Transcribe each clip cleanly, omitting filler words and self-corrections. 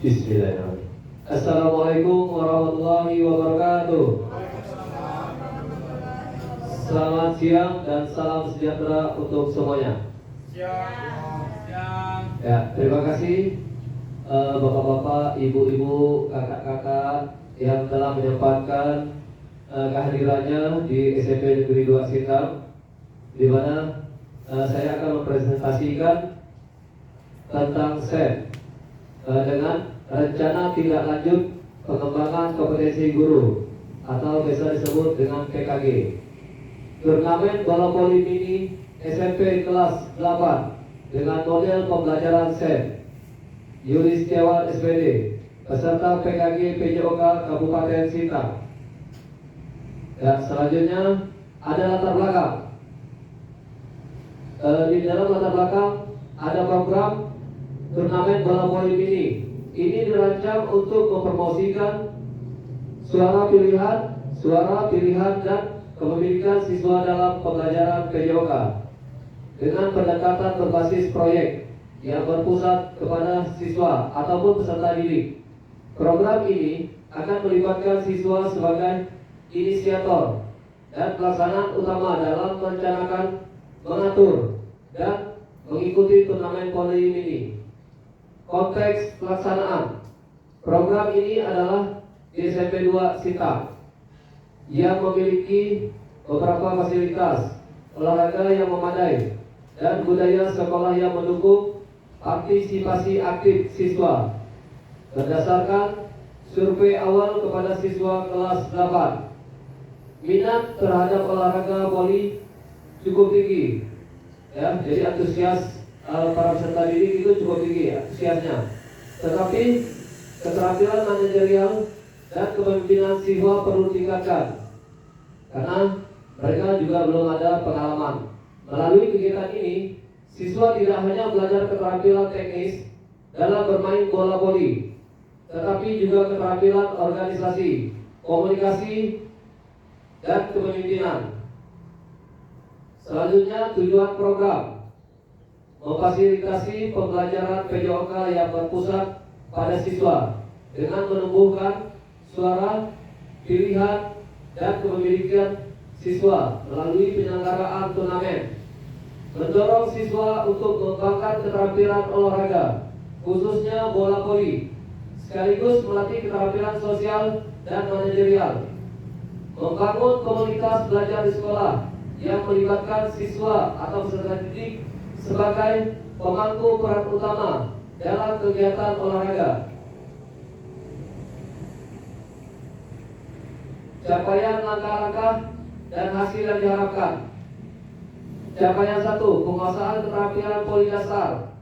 Bismillahirrahmanirrahim. Assalamualaikum warahmatullahi wabarakatuh. Selamat siang dan salam sejahtera untuk semuanya. Ya, terima kasih bapak-bapak, ibu-ibu, kakak-kakak yang telah menyempatkan kehadirannya di SMP Negeri 2 Sintang, di mana saya akan mempresentasikan tentang SEM dengan rencana tindak lanjut pengembangan kompetensi guru atau biasa disebut dengan PKG. Turnamen bola voli mini SMP kelas 8 dengan model pembelajaran SEM. Yuli Setiawan SPD, peserta PKG PJOK Kabupaten Sintang. Dan selanjutnya ada latar belakang. Di dalam latar belakang ada program turnamen bola voli mini. Ini dirancang untuk mempromosikan suara pilihan dan kepemilikan siswa dalam pembelajaran PJOK dengan pendekatan berbasis proyek yang berpusat kepada siswa ataupun peserta didik. Program ini akan melibatkan siswa sebagai inisiator dan pelaksanaan utama dalam merencanakan, mengatur, dan mengikuti turnamen voli mini. Konteks pelaksanaan program ini adalah di SMP 2 Sintang yang memiliki beberapa fasilitas olahraga yang memadai dan budaya sekolah yang mendukung partisipasi aktif siswa. Berdasarkan survei awal kepada siswa kelas 8, minat terhadap olahraga voli cukup tinggi, ya, jadi antusias para peserta didik itu cukup tinggi antusiasnya. Tetapi keterampilan manajerial dan kepemimpinan siswa perlu ditingkatkan karena mereka juga belum ada pengalaman. Melalui kegiatan ini, siswa tidak hanya belajar keterampilan teknis dalam bermain bola voli, tetapi juga keterampilan organisasi, komunikasi, dan kepemimpinan. Selanjutnya, tujuan program memfasilitasi pembelajaran PJOK yang berpusat pada siswa dengan menumbuhkan suara, pilihan, dan kepemilikan siswa melalui penyelenggaraan turnamen. Mendorong siswa untuk mengembangkan keterampilan olahraga, khususnya bola voli, sekaligus melatih keterampilan sosial dan manajerial. Membangun komunitas belajar di sekolah yang melibatkan siswa atau peserta didik sebagai pemangku peran utama dalam kegiatan olahraga. Capaian langkah-langkah dan hasil yang diharapkan. Capaian 1, penguasaan keterampilan voli dasar.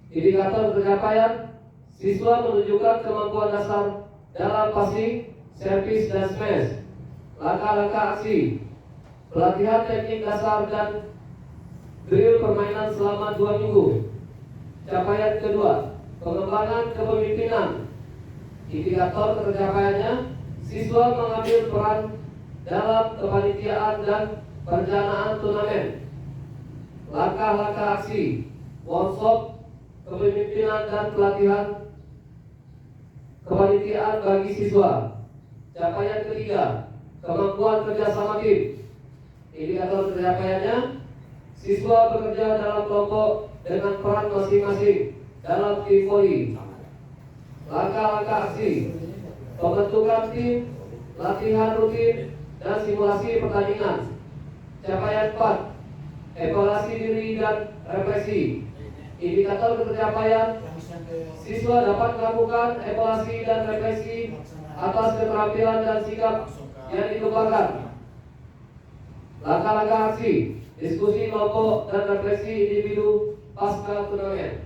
Indikator pencapaian, siswa menunjukkan kemampuan dasar dalam passing, servis, dan smash. Langkah-langkah aksi, pelatihan teknik dasar dan drill permainan selama 2 minggu. Capaian kedua, pengembangan kepemimpinan. Indikator tercapaiannya, siswa mengambil peran dalam kepanitiaan dan perencanaan turnamen. Langkah-langkah aksi, workshop, kepemimpinan dan pelatihan kepanitiaan bagi siswa. Capaian ketiga, kemampuan kerjasama tim. Indikator tercapaiannya, siswa bekerja dalam kelompok dengan peran masing-masing dalam tim voli. Langkah-langkah aksi, pembentukan tim, latihan rutin, dan simulasi pertandingan. Capaian 4, evaluasi diri dan refleksi. Indikator pencapaian, siswa dapat melakukan evaluasi dan refleksi atas keterampilan dan sikap yang dikembangkan. Langkah-langkah aksi, diskusi kelompok dan refleksi individu pasca turnamen.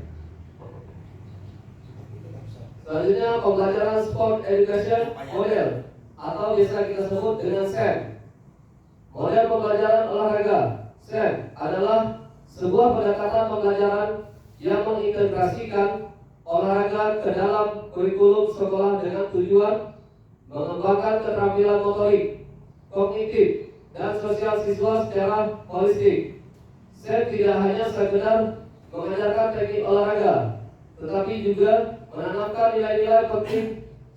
Selanjutnya, pembelajaran sport education model atau biasa kita sebut dengan SEM. Model pembelajaran olahraga SEM adalah sebuah pendekatan pembelajaran yang mengintegrasikan olahraga ke dalam kurikulum sekolah dengan tujuan mengembangkan keterampilan motorik, kognitif, dan sosial siswa secara holistik. SEM tidak hanya sekedar mengajarkan teknik olahraga, tetapi juga menanamkan nilai-nilai penting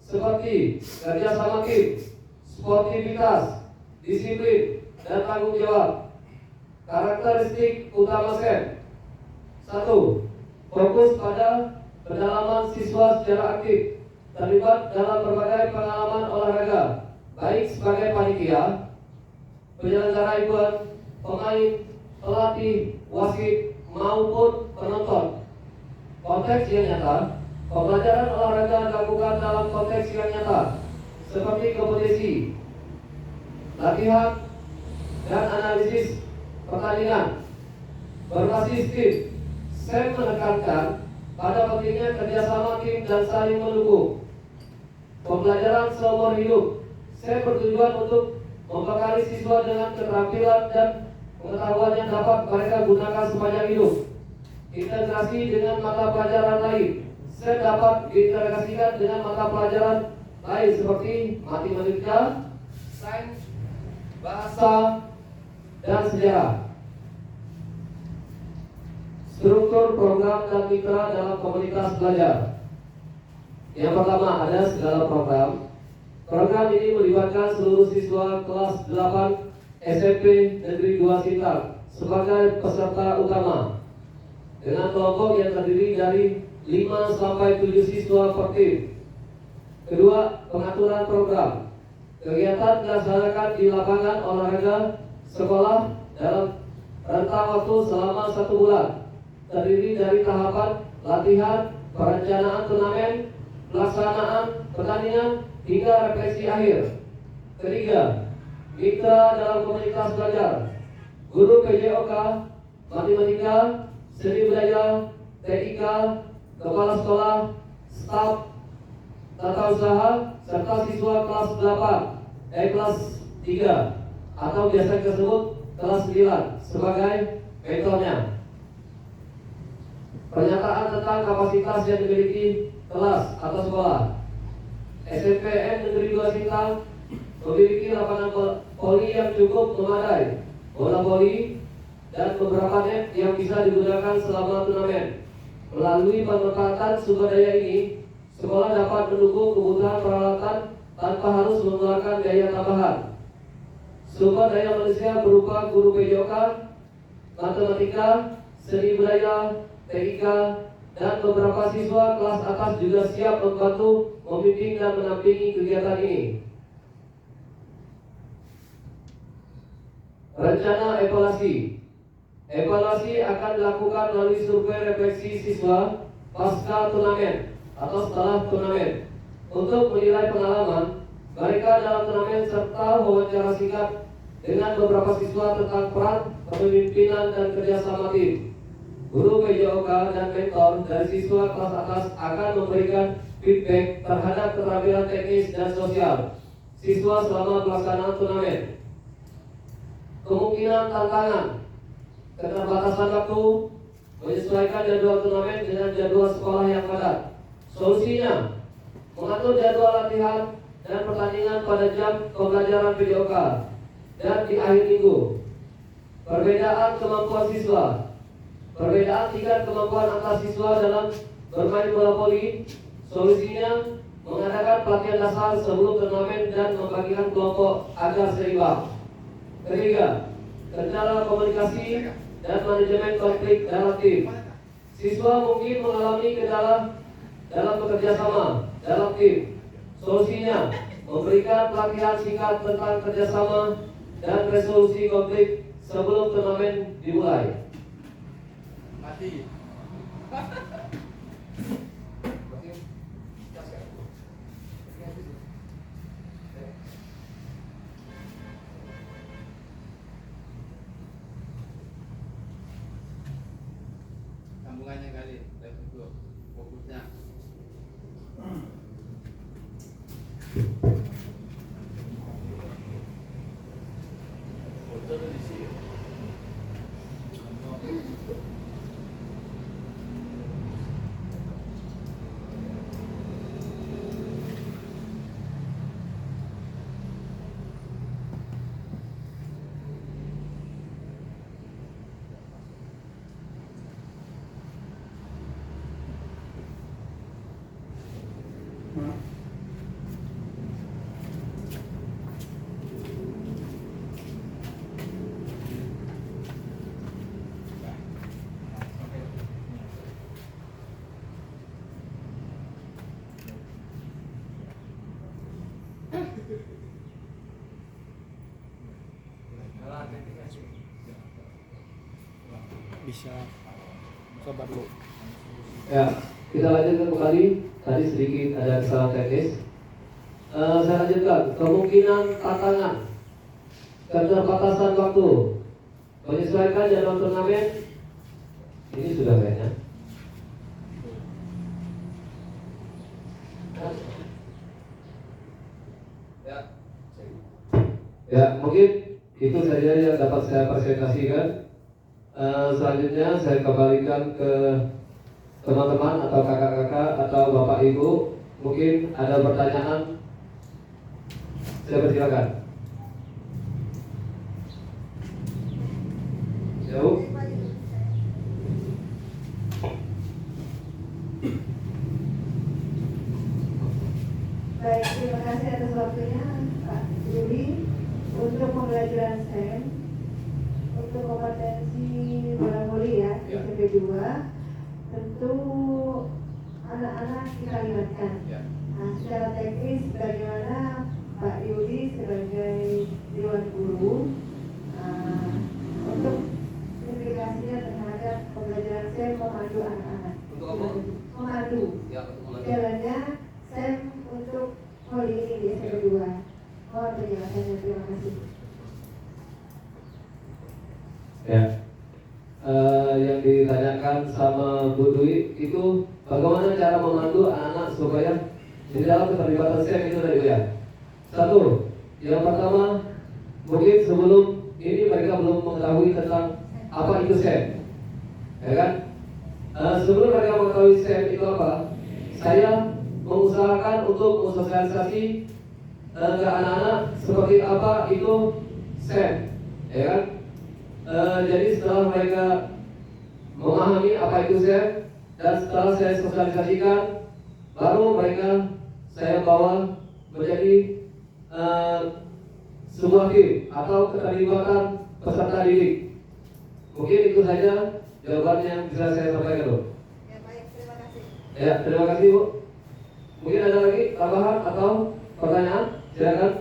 seperti kerjasama tim, sportivitas, disiplin, dan tanggung jawab. Karakteristik utama SEM: 1. Fokus pada pendalaman siswa secara aktif, terlibat dalam berbagai pengalaman olahraga, baik sebagai panitia, penyelenggara event, pemain, pelatih, wasit, maupun penonton. Konteks yang nyata: pembelajaran olahraga dilakukan dalam konteks yang nyata, seperti kompetisi, latihan, dan analisis pertandingan. Berbasis tim, SEM menekankan pada pentingnya kerjasama tim dan saling mendukung. Pembelajaran seumur hidup, SEM bertujuan untuk membekali siswa dengan keterampilan dan pengetahuan yang dapat mereka gunakan sepanjang hidup. Integrasi dengan mata pelajaran lain, SEM dapat diintegrasikan dengan mata pelajaran lain seperti matematika, sains, bahasa, dan sejarah. Struktur program dan mitra dalam komunitas belajar. Yang pertama, ada segala program. Program ini melibatkan seluruh siswa kelas 8 SMP Negeri 2 Sintang sebagai peserta utama, dengan kelompok yang terdiri dari 5 sampai 7 siswa per tim. Kedua, pengaturan program. Kegiatan dilaksanakan di lapangan olahraga sekolah dalam rentang waktu selama 1 bulan, terdiri dari tahapan latihan, perencanaan turnamen, pelaksanaan pertandingan, hingga refleksi akhir. Ketiga, mitra dalam komunitas belajar. Guru PJOK, matematika, seni budaya, TIK, kepala sekolah, staf, tata usaha, serta siswa kelas 8, kelas 3, atau biasa disebut kelas 9 sebagai mentornya. Pernyataan tentang kapasitas yang dimiliki kelas atau sekolah. SMPN Negeri 2 Sintang memiliki lapangan voli yang cukup memadai, bola voli, dan beberapa net yang bisa digunakan selama turnamen. Melalui pemanfaatan sumber daya ini, sekolah dapat mendukung kebutuhan peralatan tanpa harus mengeluarkan biaya tambahan. Sumber daya manusia berupa guru PJOK, matematika, seni budaya, TIK, dan beberapa siswa kelas atas juga siap membantu membimbing dan menampingi kegiatan ini. Rencana evaluasi. Evaluasi akan dilakukan melalui survei refleksi siswa pasca turnamen atau setelah turnamen untuk menilai pengalaman mereka dalam turnamen serta wawancara singkat dengan beberapa siswa tentang peran kepemimpinan dan kerjasama tim. Guru PJOK dan mentor dari siswa kelas atas akan memberikan feedback terhadap keterampilan teknis dan sosial siswa selama pelaksanaan turnamen. Kemungkinan tantangan: keterbatasan waktu, menyesuaikan jadwal turnamen dengan jadwal sekolah yang padat. Solusinya: mengatur jadwal latihan dan pertandingan pada jam pembelajaran PJOK dan di akhir minggu. Perbedaan kemampuan siswa. Perbedaan tingkat kemampuan antar siswa dalam bermain bola voli. Solusinya: mengadakan pelatihan dasar sebelum turnamen dan membagikan kelompok agar seimbang. Ketiga, kendala komunikasi dan manajemen konflik dalam tim. Siswa mungkin mengalami kendala dalam bekerja sama dalam tim. Solusinya: memberikan pelatihan singkat tentang kerjasama dan resolusi konflik sebelum turnamen dimulai. Mati. Sambungannya kali, level 2 fokusnya. Foto di sini. bisa sabar dulu. Ya, kita lanjutkan kembali. Tadi sedikit ada kesalahan teknis. Saya lanjutkan. Kemungkinan tantangan, keterbatasan waktu, menyesuaikan jadwal turnamen. Ini sudah kayaknya. Ya, mungkin itu saja yang dapat saya presentasikan. Selanjutnya saya kembalikan ke teman-teman atau kakak-kakak atau bapak ibu. Mungkin ada pertanyaan. Saya persilakan. Jauh. Baik, terima kasih atas waktunya Pak Juli. Untuk pembelajaran STEM, untuk kompetensi bola voli ya, Ya. SMP 2, tentu anak-anak kita libatkan. Ya. Nah, secara teknis bagaimana Pak Yuli sebagai Dewan Guru untuk implikasinya terhadap pembelajaran STEM memandu anak-anak. Untuk apa? Memandu. Ya, Jalannya STEM untuk voli ini di SMP 2. Mohon penjelasannya, terima kasih. Ya. Yang ditanyakan sama Bu Dwi itu bagaimana cara memandu anak-anak supaya di dalam keterlibatan STEM itu tadi ya. Satu, yang pertama mungkin sebelum ini mereka belum mengetahui tentang apa itu STEM, ya kan? Sebelum mereka mengetahui STEM itu apa, saya mengusahakan untuk mensosialisasi ke anak-anak seperti apa itu STEM, ya kan? Jadi setelah mereka memahami apa itu STEM dan setelah saya sosialisasikan, baru mereka saya bawa menjadi sebuah tim atau keterlibatan peserta didik. Mungkin itu saja jawaban yang bisa saya sampaikan, Bu. Ya baik, terima kasih. Ya, terima kasih, Bu. Mungkin ada lagi tambahan atau pertanyaan? Silakan.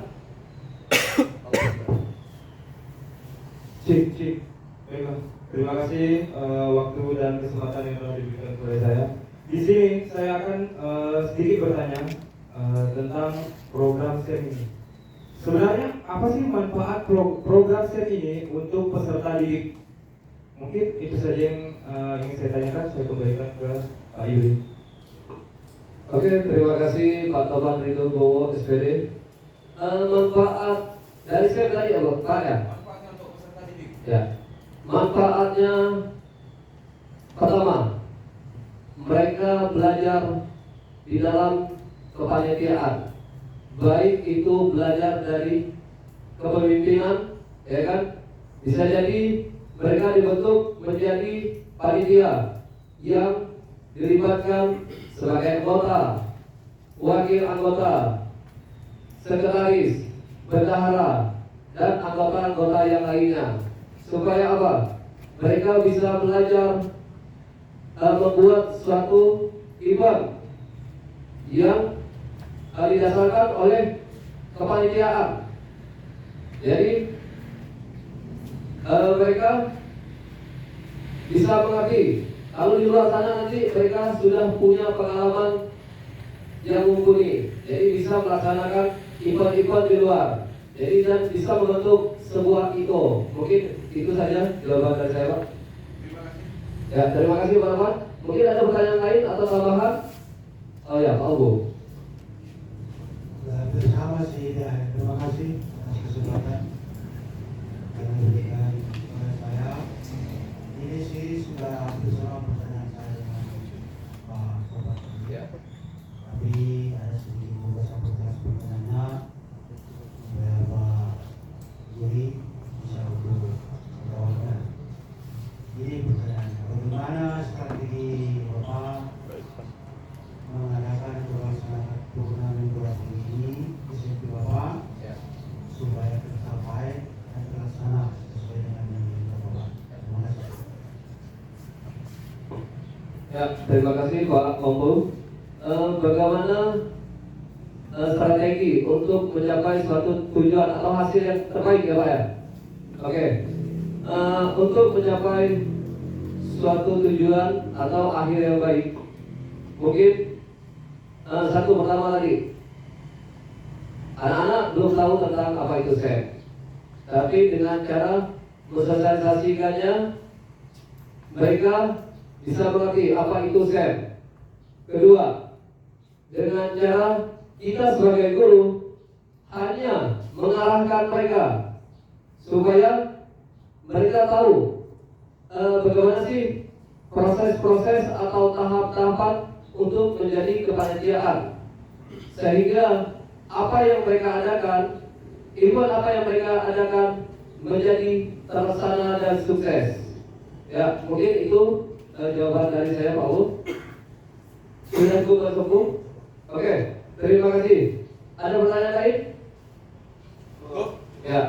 Cik. Baiklah. Terima kasih waktu dan kesempatan yang telah diberikan kepada saya. Di sini saya akan sedikit bertanya tentang program STEM ini. Sebenarnya apa sih manfaat program STEM ini untuk peserta didik? Mungkin itu saja yang ingin saya tanyakan. Saya kembalikan ke Pak Yuli. Oke, terima kasih Pak Topan Ridho Bowo, SPD. Manfaat dari saya tadi ya, Pak ya? Manfaatnya untuk peserta didik. Ya. Manfaatnya pertama, mereka belajar di dalam kepanitiaan. Baik itu belajar dari kepemimpinan, ya kan? Bisa jadi mereka dibentuk menjadi panitia yang dilibatkan sebagai anggota, wakil anggota, sekretaris, bendahara, dan anggota-anggota yang lainnya. Supaya apa? Mereka bisa belajar membuat suatu event yang didasarkan oleh kepanitiaan. Jadi mereka bisa mengerti. Kalau di luar sana nanti mereka sudah punya pengalaman yang mumpuni. Jadi bisa melaksanakan event-event di luar. Jadi dan bisa membentuk sebuah IO. Mungkin itu saja jawaban dari saya, Pak. Terima kasih. Ya, terima kasih Pak Rahman. Mungkin ada pertanyaan lain atau tambahan? Oh ya, Pak Ubu. Bersama sih, dan terima kasih atas kesempatan yang diberikan oleh saya. Ini sih sudah bersama pertanyaan saya dengan Pak Sobat. Ya. Tapi ada sedikit beberapa pertanyaan supaya Pak Yuri bisa untuk menjawabnya. Ini pertanyaannya, bagaimana strategi Bapak mengadakan pelaksanaan turnamen bola voli ini di sisi Bapak Ya. supaya tercapai dan terlaksana sesuai dengan yang diinginkan Bapak. Terima kasih. Ya, terima kasih Pak Kombo. Bagaimana strategi untuk mencapai suatu tujuan atau hasil yang terbaik ya Pak ya? Oke. Untuk mencapai suatu tujuan atau akhir yang baik. Mungkin satu pertama tadi, anak-anak belum tahu tentang apa itu SEM, tapi dengan cara mensosialisasikannya, mereka bisa mengerti apa itu SEM. Kedua, dengan cara kita sebagai guru hanya mengarahkan mereka supaya mereka tahu bagaimana sih proses-proses atau tahap-tahapan untuk menjadi kepanitiaan, sehingga apa yang mereka adakan, event apa yang mereka adakan menjadi terlaksana dan sukses. Ya, mungkin itu jawaban dari saya, Pak U. Sudah cukup? Oke, terima kasih. Ada pertanyaan lain? Ya,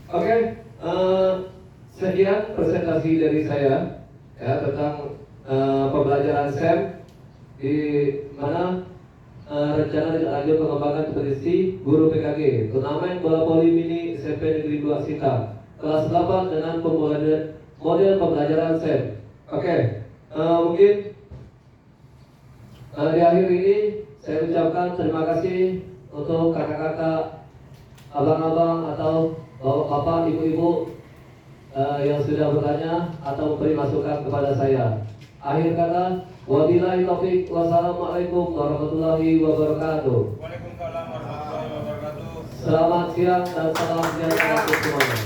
oke. Sekian presentasi dari saya ya tentang pembelajaran SEM, di mana rencana lanjut pengembangan kompetisi guru PKG turnamen bola voli mini SMP Negeri 2 Sita kelas 8 dengan model pembelajaran SEM. Oke, mungkin di akhir ini saya ucapkan terima kasih untuk kakak-kakak, abang-abang atau bapak, ibu-ibu yang sudah bertanya atau memberi masukan kepada saya. Akhir kata, wabillahi taufik, wassalamualaikum warahmatullahi wabarakatuh. Waalaikumsalam warahmatullahi wabarakatuh. Selamat siang dan salam sejahtera untuk semuanya.